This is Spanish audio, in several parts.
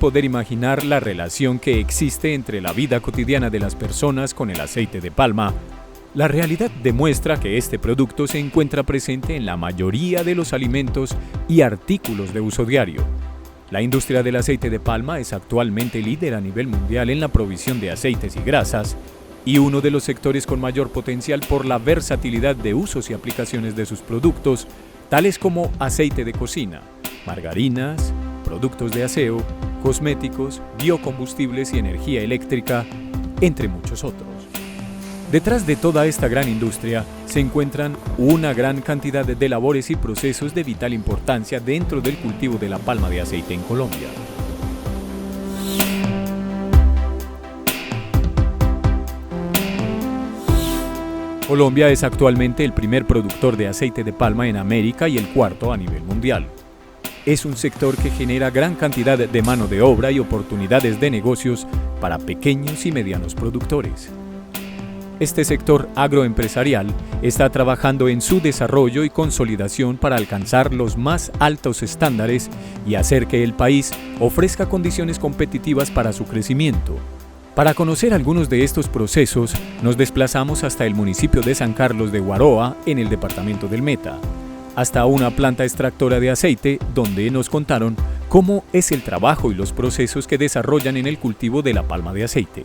poder imaginar la relación que existe entre la vida cotidiana de las personas con el aceite de palma, la realidad demuestra que este producto se encuentra presente en la mayoría de los alimentos y artículos de uso diario. La industria del aceite de palma es actualmente líder a nivel mundial en la provisión de aceites y grasas, y uno de los sectores con mayor potencial por la versatilidad de usos y aplicaciones de sus productos, tales como aceite de cocina, margarinas, productos de aseo, cosméticos, biocombustibles y energía eléctrica, entre muchos otros. Detrás de toda esta gran industria se encuentran una gran cantidad de labores y procesos de vital importancia dentro del cultivo de la palma de aceite en Colombia. Colombia es actualmente el primer productor de aceite de palma en América y el cuarto a nivel mundial. Es un sector que genera gran cantidad de mano de obra y oportunidades de negocios para pequeños y medianos productores. Este sector agroempresarial está trabajando en su desarrollo y consolidación para alcanzar los más altos estándares y hacer que el país ofrezca condiciones competitivas para su crecimiento. Para conocer algunos de estos procesos, nos desplazamos hasta el municipio de San Carlos de Guaroa, en el departamento del Meta, hasta una planta extractora de aceite, donde nos contaron cómo es el trabajo y los procesos que desarrollan en el cultivo de la palma de aceite.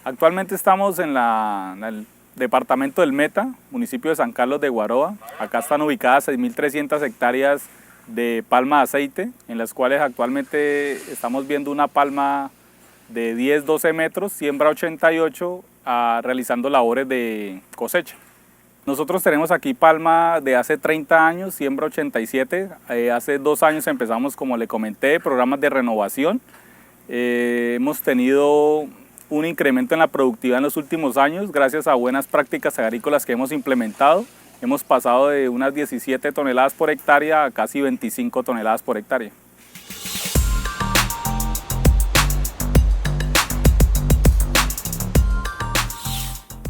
Actualmente estamos en el departamento del Meta, municipio de San Carlos de Guaroa. Acá están ubicadas 6.300 hectáreas de palma de aceite, en las cuales actualmente estamos viendo una palma de 10-12 metros, siembra 88, realizando labores de cosecha. Nosotros tenemos aquí palma de hace 30 años, siembra 87. Hace 2 años empezamos, como le comenté, programas de renovación. Hemos tenido un incremento en la productividad en los últimos años gracias a buenas prácticas agrícolas que hemos implementado. Hemos pasado de unas 17 toneladas por hectárea a casi 25 toneladas por hectárea.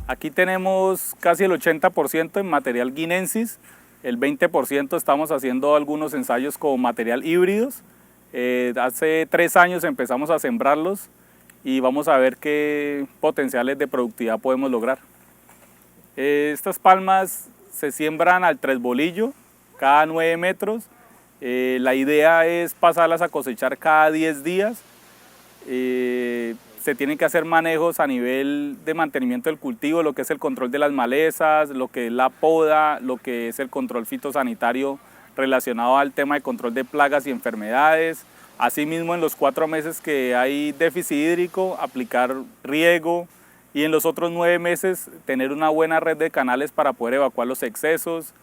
Aquí tenemos casi el 80% en material guinensis, el 20% estamos haciendo algunos ensayos con material híbridos. Hace 3 años empezamos a sembrarlos y vamos a ver qué potenciales de productividad podemos lograr. Estas palmas se siembran al 3 bolillo, cada 9 metros. La idea es pasarlas a cosechar cada 10 días. Se tienen que hacer manejos a nivel de mantenimiento del cultivo, lo que es el control de las malezas, lo que es la poda, lo que es el control fitosanitario relacionado al tema de control de plagas y enfermedades. Asimismo, en los 4 meses que hay déficit hídrico, aplicar riego, y en los otros 9 meses tener una buena red de canales para poder evacuar los excesos.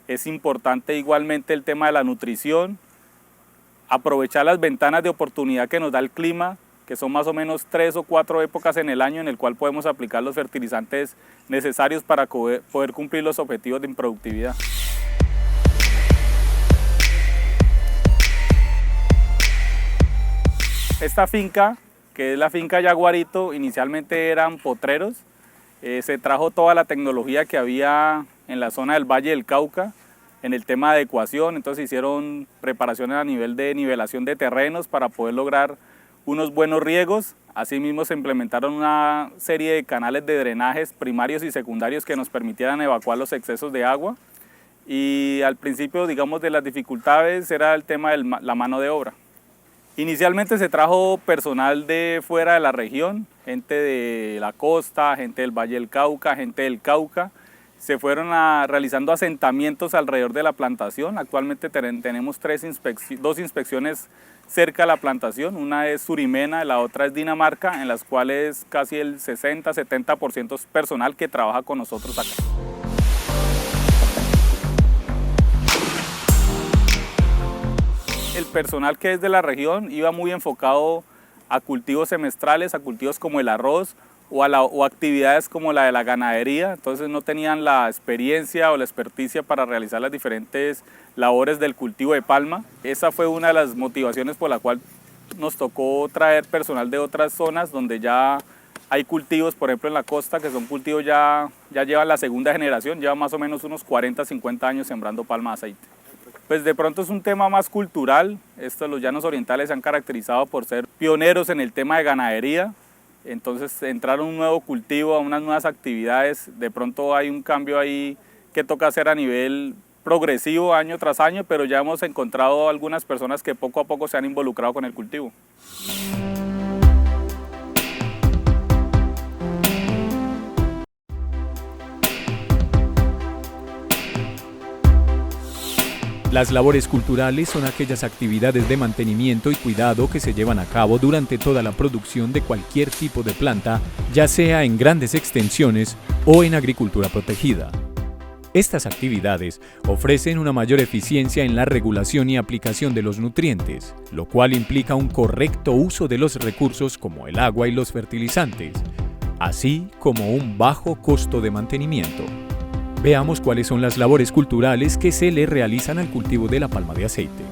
Es importante igualmente el tema de la nutrición, aprovechar las ventanas de oportunidad que nos da el clima, que son más o menos 3 o 4 épocas en el año en el cual podemos aplicar los fertilizantes necesarios para poder cumplir los objetivos de productividad. Esta finca, que es la finca Yaguarito, inicialmente eran potreros. Se trajo toda la tecnología que había en la zona del Valle del Cauca en el tema de adecuación, entonces hicieron preparaciones a nivel de nivelación de terrenos para poder lograr unos buenos riegos. Asimismo se implementaron una serie de canales de drenajes primarios y secundarios que nos permitieran evacuar los excesos de agua. Y al principio, digamos, de las dificultades era el tema de la mano de obra. Inicialmente se trajo personal de fuera de la región, gente de la costa, gente del Valle del Cauca, gente del Cauca. Se fueron realizando asentamientos alrededor de la plantación. Actualmente tenemos 2 inspecciones cerca de la plantación. Una es Surimena, la otra es Dinamarca, en las cuales casi el 60-70% es personal que trabaja con nosotros acá. El personal que es de la región iba muy enfocado a cultivos semestrales, a cultivos como el arroz o actividades como la de la ganadería, entonces no tenían la experiencia o la experticia para realizar las diferentes labores del cultivo de palma. Esa fue una de las motivaciones por la cual nos tocó traer personal de otras zonas donde ya hay cultivos, por ejemplo en la costa, que son cultivos ya llevan la segunda generación, llevan más o menos unos 40-50 años sembrando palma de aceite. Pues de pronto es un tema más cultural. Los llanos orientales se han caracterizado por ser pioneros en el tema de ganadería. Entonces entrar a un nuevo cultivo, a unas nuevas actividades, de pronto hay un cambio ahí que toca hacer a nivel progresivo año tras año, pero ya hemos encontrado algunas personas que poco a poco se han involucrado con el cultivo. Las labores culturales son aquellas actividades de mantenimiento y cuidado que se llevan a cabo durante toda la producción de cualquier tipo de planta, ya sea en grandes extensiones o en agricultura protegida. Estas actividades ofrecen una mayor eficiencia en la regulación y aplicación de los nutrientes, lo cual implica un correcto uso de los recursos como el agua y los fertilizantes, así como un bajo costo de mantenimiento. Veamos cuáles son las labores culturales que se le realizan al cultivo de la palma de aceite.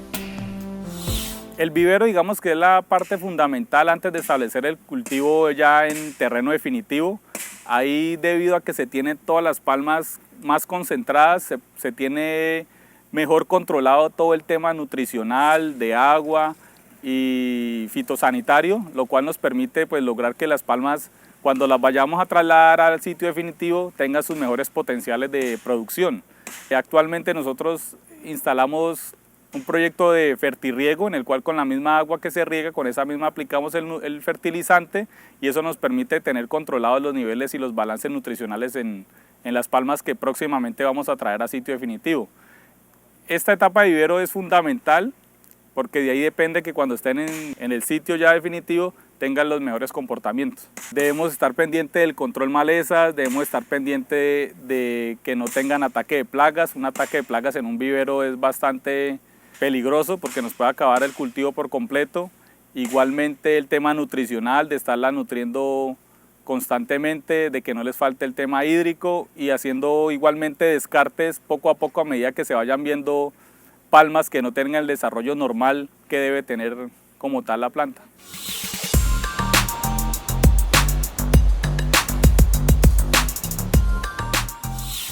El vivero, digamos que es la parte fundamental antes de establecer el cultivo ya en terreno definitivo. Ahí, debido a que se tienen todas las palmas más concentradas, se tiene mejor controlado todo el tema nutricional, de agua y fitosanitario, lo cual nos permite pues lograr que las palmas, cuando las vayamos a trasladar al sitio definitivo, tengan sus mejores potenciales de producción. Actualmente nosotros instalamos un proyecto de fertirriego en el cual con la misma agua que se riega, con esa misma aplicamos el fertilizante, y eso nos permite tener controlados los niveles y los balances nutricionales en las palmas que próximamente vamos a traer a sitio definitivo. Esta etapa de vivero es fundamental porque de ahí depende que cuando estén en el sitio ya definitivo tengan los mejores comportamientos. Debemos estar pendientes del control malezas, debemos estar pendientes de que no tengan ataque de plagas. Un ataque de plagas en un vivero es bastante peligroso porque nos puede acabar el cultivo por completo. Igualmente el tema nutricional, de estarla nutriendo constantemente, de que no les falte el tema hídrico, y haciendo igualmente descartes poco a poco a medida que se vayan viendo palmas que no tengan el desarrollo normal que debe tener como tal la planta.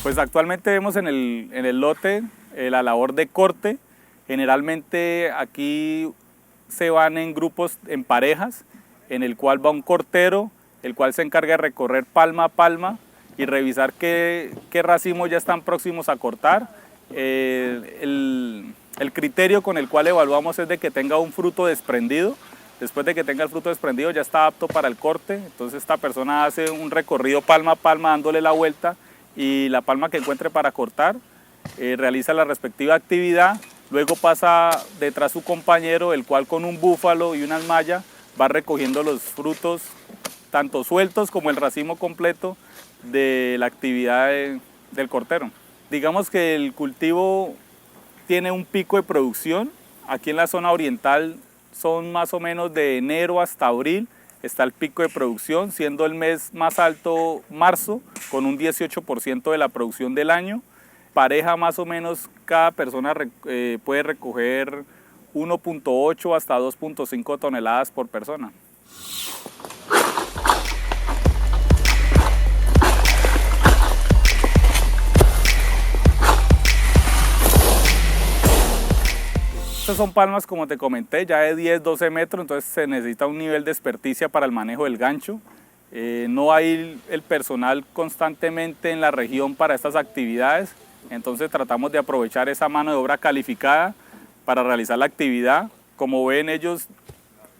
Pues actualmente vemos en el lote la labor de corte. Generalmente aquí se van en grupos, en parejas, en el cual va un cortero, el cual se encarga de recorrer palma a palma y revisar qué racimos ya están próximos a cortar. El criterio con el cual evaluamos es de que tenga un fruto desprendido. Después de que tenga el fruto desprendido ya está apto para el corte. Entonces esta persona hace un recorrido palma a palma dándole la vuelta, y la palma que encuentre para cortar realiza la respectiva actividad. Luego pasa detrás su compañero, el cual con un búfalo y unas mallas va recogiendo los frutos, tanto sueltos como el racimo completo de la actividad del cortero. Digamos que el cultivo tiene un pico de producción. Aquí en la zona oriental son más o menos de enero hasta abril, está el pico de producción, siendo el mes más alto marzo, con un 18% de la producción del año. Pareja más o menos, cada persona puede recoger 1.8 hasta 2.5 toneladas por persona. Estas son palmas, como te comenté, ya de 10-12 metros, entonces se necesita un nivel de experticia para el manejo del gancho. No hay el personal constantemente en la región para estas actividades, entonces tratamos de aprovechar esa mano de obra calificada para realizar la actividad. Como ven, ellos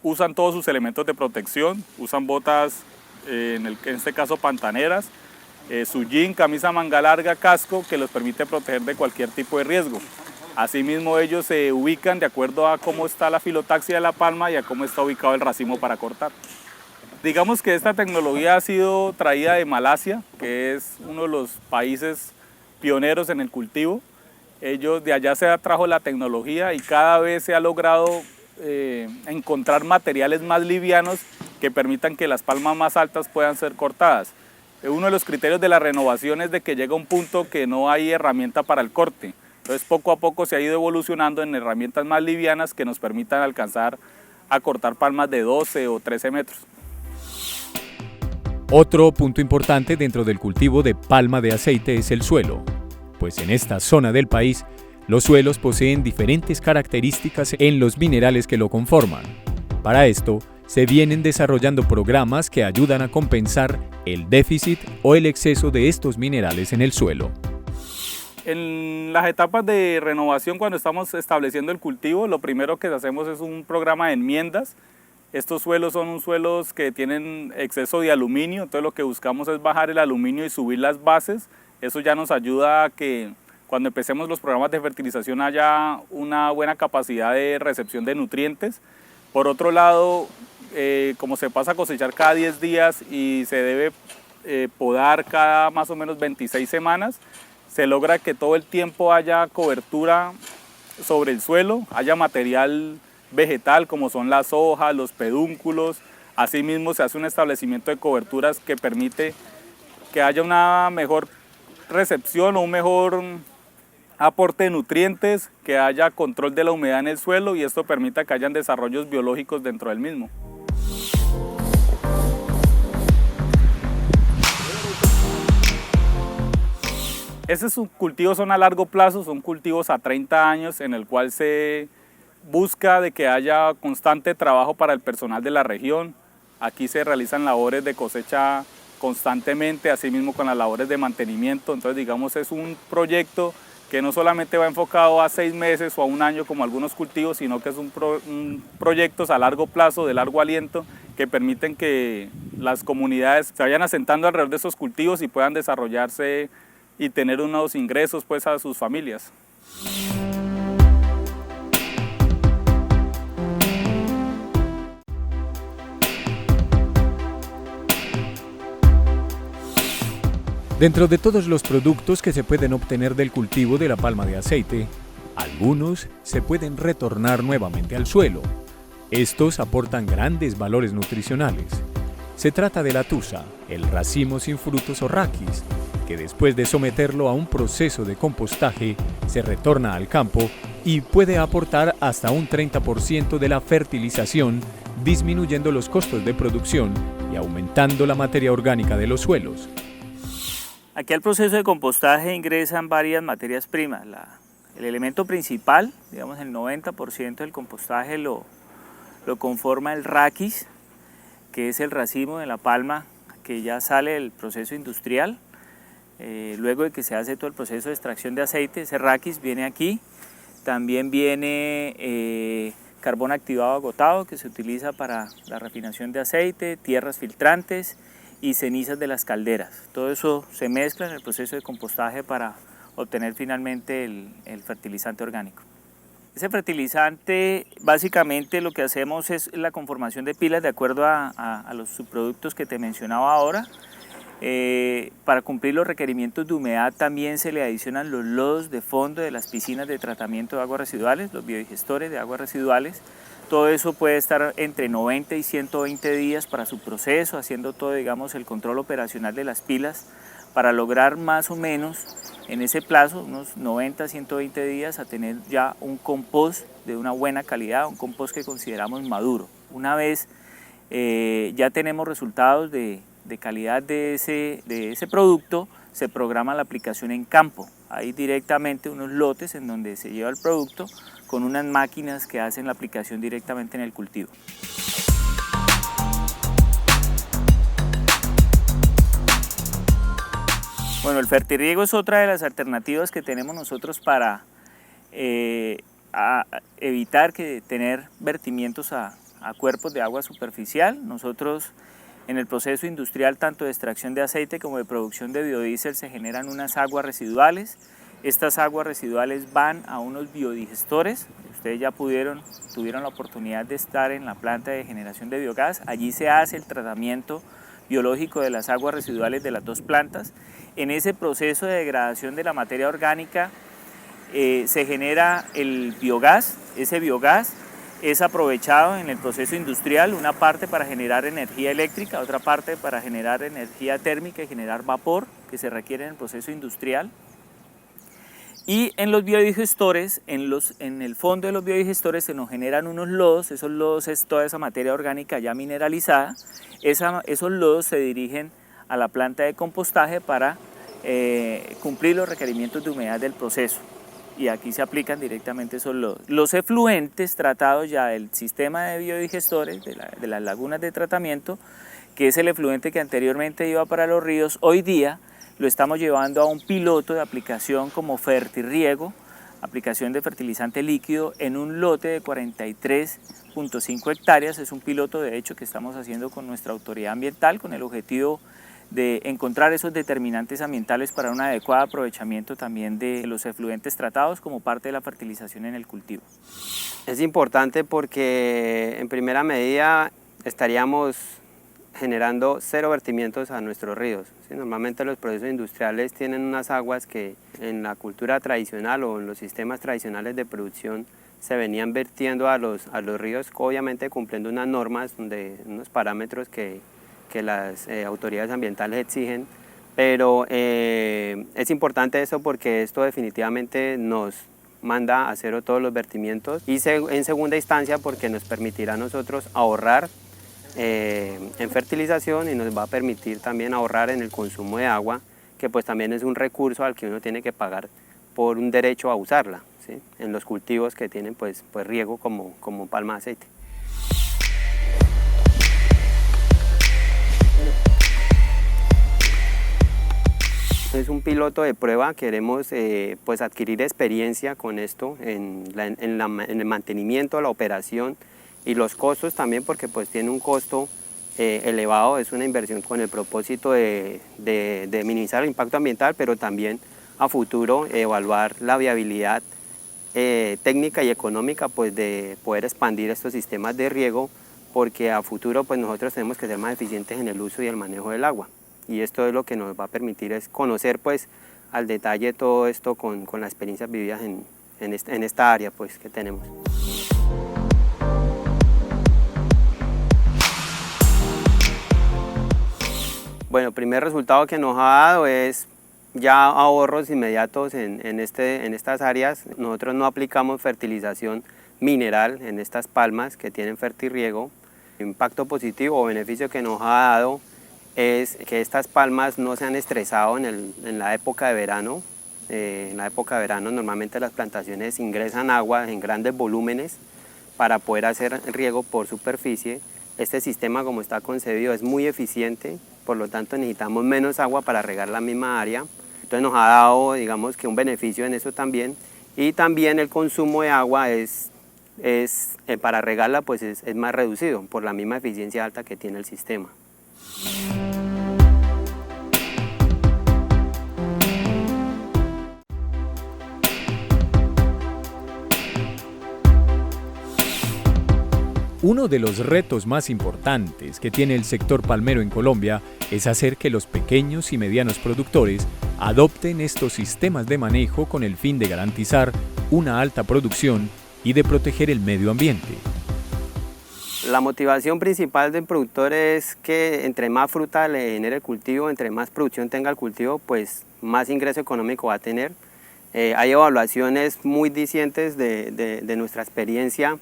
usan todos sus elementos de protección, usan botas, en este caso pantaneras, su jean, camisa manga larga, casco, que los permite proteger de cualquier tipo de riesgo. Asimismo, ellos se ubican de acuerdo a cómo está la filotaxia de la palma y a cómo está ubicado el racimo para cortar. Digamos que esta tecnología ha sido traída de Malasia, que es uno de los países pioneros en el cultivo. Ellos de allá se trajo la tecnología y cada vez se ha logrado encontrar materiales más livianos que permitan que las palmas más altas puedan ser cortadas. Uno de los criterios de la renovación es de que llega un punto que no hay herramienta para el corte. Entonces poco a poco se ha ido evolucionando en herramientas más livianas que nos permitan alcanzar a cortar palmas de 12 o 13 metros. Otro punto importante dentro del cultivo de palma de aceite es el suelo, pues en esta zona del país Los suelos poseen diferentes características en los minerales que lo conforman. Para esto, se vienen desarrollando programas que ayudan a compensar el déficit o el exceso de estos minerales en el suelo. En las etapas de renovación, cuando estamos estableciendo el cultivo, lo primero que hacemos es un programa de enmiendas. Estos suelos son suelos que tienen exceso de aluminio, entonces lo que buscamos es bajar el aluminio y subir las bases. Eso ya nos ayuda a que cuando empecemos los programas de fertilización haya una buena capacidad de recepción de nutrientes. Por otro lado, como se pasa a cosechar cada 10 días y se debe podar cada más o menos 26 semanas, se logra que todo el tiempo haya cobertura sobre el suelo, haya material vegetal como son las hojas, los pedúnculos. Asimismo se hace un establecimiento de coberturas que permite que haya una mejor recepción o un mejor aporte de nutrientes, que haya control de la humedad en el suelo y esto permita que hayan desarrollos biológicos dentro del mismo. Estos cultivos son a largo plazo, son cultivos a 30 años en el cual se busca de que haya constante trabajo para el personal de la región. Aquí se realizan labores de cosecha constantemente, asimismo con las labores de mantenimiento. Entonces, digamos, es un proyecto que no solamente va enfocado a 6 meses o a un año como algunos cultivos, sino que es proyectos a largo plazo, de largo aliento, que permiten que las comunidades se vayan asentando alrededor de esos cultivos y puedan desarrollarse y tener unos ingresos pues a sus familias. Dentro de todos los productos que se pueden obtener del cultivo de la palma de aceite, algunos se pueden retornar nuevamente al suelo. Estos aportan grandes valores nutricionales. Se trata de la tusa, el racimo sin frutos o raquis, que después de someterlo a un proceso de compostaje se retorna al campo y puede aportar hasta un 30% de la fertilización, disminuyendo los costos de producción y aumentando la materia orgánica de los suelos. Aquí al proceso de compostaje ingresan varias materias primas. El elemento principal, digamos el 90% del compostaje lo conforma el raquis, que es el racimo de la palma que ya sale del proceso industrial. Luego de que se hace todo el proceso de extracción de aceite, ese raquis viene aquí. También viene carbón activado agotado, que se utiliza para la refinación de aceite, tierras filtrantes y cenizas de las calderas. Todo eso se mezcla en el proceso de compostaje para obtener finalmente el fertilizante orgánico. Ese fertilizante, básicamente lo que hacemos es la conformación de pilas de acuerdo a los subproductos que te mencionaba ahora. Para cumplir los requerimientos de humedad también se le adicionan los lodos de fondo de las piscinas de tratamiento de aguas residuales, los biodigestores de aguas residuales. Todo eso puede estar entre 90 y 120 días para su proceso, haciendo todo, digamos, el control operacional de las pilas para lograr más o menos en ese plazo, unos 90 a 120 días, a tener ya un compost de una buena calidad, un compost que consideramos maduro. Una vez ya tenemos resultados de calidad de ese producto, se programa la aplicación en campo. Hay directamente unos lotes en donde se lleva el producto con unas máquinas que hacen la aplicación directamente en el cultivo. Bueno, el fertirriego es otra de las alternativas que tenemos nosotros para evitar tener vertimientos a cuerpos de agua superficial. Nosotros en el proceso industrial, tanto de extracción de aceite como de producción de biodiesel, se generan unas aguas residuales. Estas aguas residuales van a unos biodigestores. Ustedes ya tuvieron la oportunidad de estar en la planta de generación de biogás. Allí se hace el tratamiento biológico de las aguas residuales de las dos plantas. En ese proceso de degradación de la materia orgánica se genera el biogás. Ese biogás es aprovechado en el proceso industrial, una parte para generar energía eléctrica, otra parte para generar energía térmica y generar vapor que se requiere en el proceso industrial. Y en los biodigestores, en el fondo de los biodigestores se nos generan unos lodos. Esos lodos es toda esa materia orgánica ya mineralizada. Esos lodos se dirigen a la planta de compostaje para cumplir los requerimientos de humedad del proceso. y aquí se aplican directamente los efluentes tratados ya del sistema de biodigestores, de las lagunas de tratamiento, que es el efluente que anteriormente iba para los ríos. Hoy día lo estamos llevando a un piloto de aplicación como Fertirriego, aplicación de fertilizante líquido en un lote de 43.5 hectáreas. Es un piloto de hecho que estamos haciendo con nuestra autoridad ambiental con el objetivo de encontrar esos determinantes ambientales para un adecuado aprovechamiento también de los efluentes tratados como parte de la fertilización en el cultivo. Es importante porque en primera medida estaríamos generando 0 vertimientos a nuestros ríos. ¿Sí? Normalmente los procesos industriales tienen unas aguas que en la cultura tradicional o en los sistemas tradicionales de producción se venían vertiendo a los ríos, obviamente cumpliendo unas normas, unos parámetros que las autoridades ambientales exigen, pero es importante eso porque esto definitivamente nos manda a 0 todos los vertimientos y en segunda instancia porque nos permitirá a nosotros ahorrar en fertilización y nos va a permitir también ahorrar en el consumo de agua, que pues también es un recurso al que uno tiene que pagar por un derecho a usarla, ¿sí? En los cultivos que tienen pues riego como palma de aceite. Es un piloto de prueba, queremos pues adquirir experiencia con esto en el mantenimiento, la operación y los costos también porque pues tiene un costo elevado, es una inversión con el propósito de minimizar el impacto ambiental, pero también a futuro evaluar la viabilidad técnica y económica pues de poder expandir estos sistemas de riego porque a futuro pues nosotros tenemos que ser más eficientes en el uso y el manejo del agua. Y esto es lo que nos va a permitir es conocer pues al detalle todo esto con las experiencias vividas en esta área pues que tenemos. Bueno, el primer resultado que nos ha dado es ya ahorros inmediatos en estas áreas. Nosotros no aplicamos fertilización mineral en estas palmas que tienen Fertirriego. El impacto positivo o beneficio que nos ha dado es que estas palmas no se han estresado en la época de verano. En la época de verano normalmente las plantaciones ingresan agua en grandes volúmenes para poder hacer riego por superficie. Este sistema como está concebido es muy eficiente, por lo tanto necesitamos menos agua para regar la misma área. Entonces nos ha dado digamos que un beneficio en eso también y también el consumo de agua para regarla pues es más reducido por la misma eficiencia alta que tiene el sistema. Uno de los retos más importantes que tiene el sector palmero en Colombia es hacer que los pequeños y medianos productores adopten estos sistemas de manejo con el fin de garantizar una alta producción y de proteger el medio ambiente. La motivación principal del productor es que entre más fruta le genere el cultivo, entre más producción tenga el cultivo, pues más ingreso económico va a tener. Hay evaluaciones muy dicientes de nuestra experiencia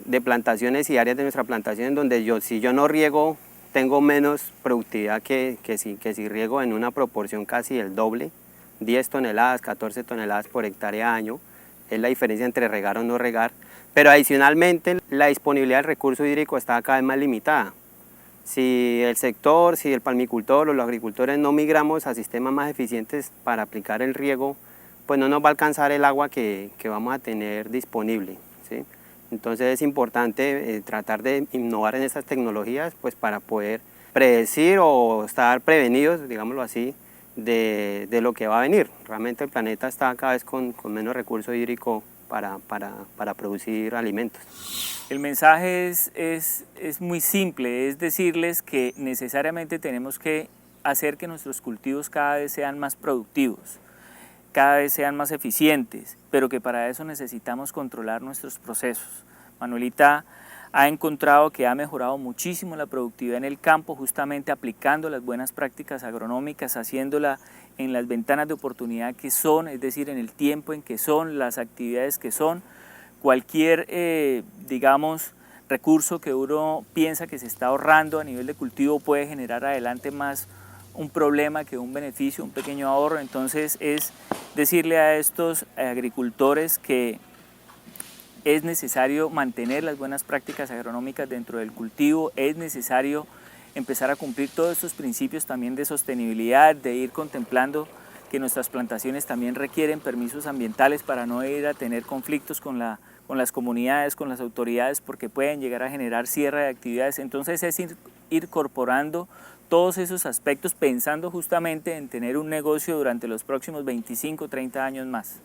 de plantaciones y áreas de nuestra plantación en donde si yo no riego tengo menos productividad que si riego en una proporción casi el doble, 10 toneladas, 14 toneladas por hectárea año, es la diferencia entre regar o no regar, pero adicionalmente la disponibilidad del recurso hídrico está cada vez más limitada. Si el sector, si el palmicultor o los agricultores no migramos a sistemas más eficientes para aplicar el riego, pues no nos va a alcanzar el agua que vamos a tener disponible, ¿sí? Entonces es importante tratar de innovar en estas tecnologías pues para poder predecir o estar prevenidos, digámoslo así, de lo que va a venir. Realmente el planeta está cada vez con menos recurso hídrico para producir alimentos. El mensaje es muy simple, es decirles que necesariamente tenemos que hacer que nuestros cultivos cada vez sean más productivos, cada vez sean más eficientes, pero que para eso necesitamos controlar nuestros procesos. Manuelita ha encontrado que ha mejorado muchísimo la productividad en el campo, justamente aplicando las buenas prácticas agronómicas, haciéndola en las ventanas de oportunidad que son, es decir, en el tiempo en que son, las actividades que son. Cualquier, digamos, recurso que uno piensa que se está ahorrando a nivel de cultivo puede generar adelante más un problema que un beneficio, un pequeño ahorro. Entonces es decirle a estos agricultores que es necesario mantener las buenas prácticas agronómicas dentro del cultivo, es necesario empezar a cumplir todos estos principios también de sostenibilidad, de ir contemplando que nuestras plantaciones también requieren permisos ambientales para no ir a tener conflictos con las comunidades, con las autoridades, porque pueden llegar a generar cierre de actividades. Entonces es ir incorporando todos esos aspectos pensando justamente en tener un negocio durante los próximos 25, 30 años más.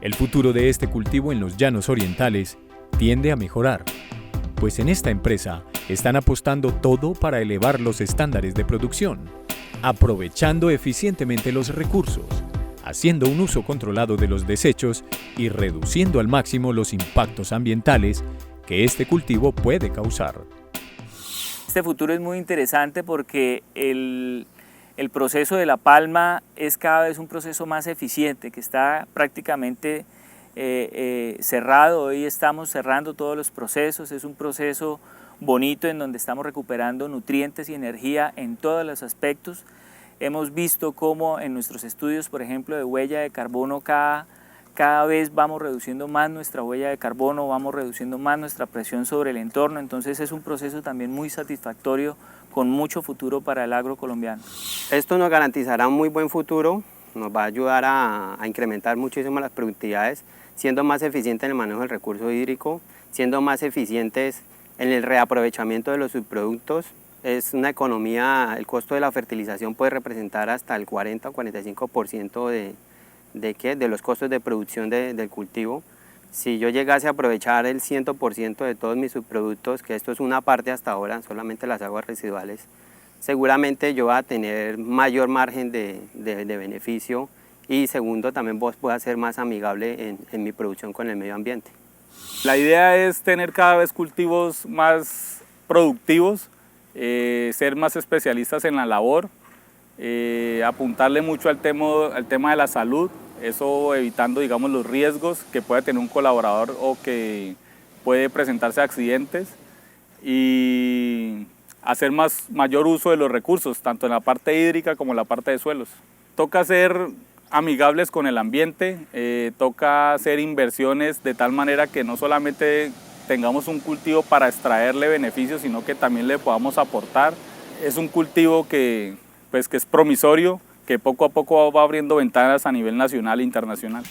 El futuro de este cultivo en los llanos orientales tiende a mejorar, pues en esta empresa están apostando todo para elevar los estándares de producción, aprovechando eficientemente los recursos, haciendo un uso controlado de los desechos y reduciendo al máximo los impactos ambientales que este cultivo puede causar. Este futuro es muy interesante porque el proceso de la palma es cada vez un proceso más eficiente, que está prácticamente cerrado. Hoy estamos cerrando todos los procesos, es un proceso bonito en donde estamos recuperando nutrientes y energía en todos los aspectos. Hemos visto cómo en nuestros estudios, por ejemplo, de huella de carbono, cada vez vamos reduciendo más nuestra huella de carbono, vamos reduciendo más nuestra presión sobre el entorno, entonces es un proceso también muy satisfactorio con mucho futuro para el agro colombiano. Esto nos garantizará un muy buen futuro, nos va a ayudar a incrementar muchísimo las productividades, siendo más eficientes en el manejo del recurso hídrico, siendo más eficientes en el reaprovechamiento de los subproductos. Es una economía, el costo de la fertilización puede representar hasta el 40 o 45% de los costos de producción del cultivo. Si yo llegase a aprovechar el 100% de todos mis subproductos, que esto es una parte hasta ahora, solamente las aguas residuales, seguramente yo voy a tener mayor margen de beneficio y segundo, también voy a ser más amigable en mi producción con el medio ambiente. La idea es tener cada vez cultivos más productivos, ser más especialistas en la labor, apuntarle mucho al tema de la salud, eso evitando, digamos, los riesgos que puede tener un colaborador o que puede presentarse accidentes, y hacer mayor uso de los recursos, tanto en la parte hídrica como en la parte de suelos. Toca ser amigables con el ambiente, toca hacer inversiones de tal manera que no solamente tengamos un cultivo para extraerle beneficios, sino que también le podamos aportar. Es un cultivo que es promisorio, que poco a poco va abriendo ventanas a nivel nacional e internacional.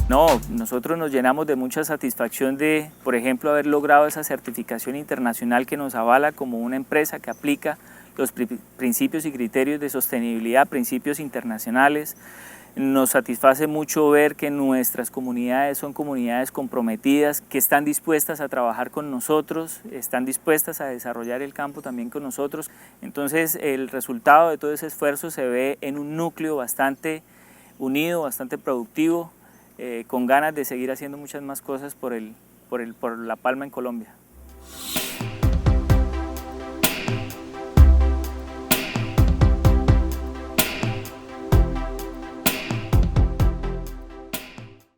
No, nosotros nos llenamos de mucha satisfacción de, por ejemplo, haber logrado esa certificación internacional que nos avala como una empresa que aplica los principios y criterios de sostenibilidad, principios internacionales. Nos satisface mucho ver que nuestras comunidades son comunidades comprometidas, que están dispuestas a trabajar con nosotros, están dispuestas a desarrollar el campo también con nosotros. Entonces el resultado de todo ese esfuerzo se ve en un núcleo bastante unido, bastante productivo, con ganas de seguir haciendo muchas más cosas por la palma en Colombia.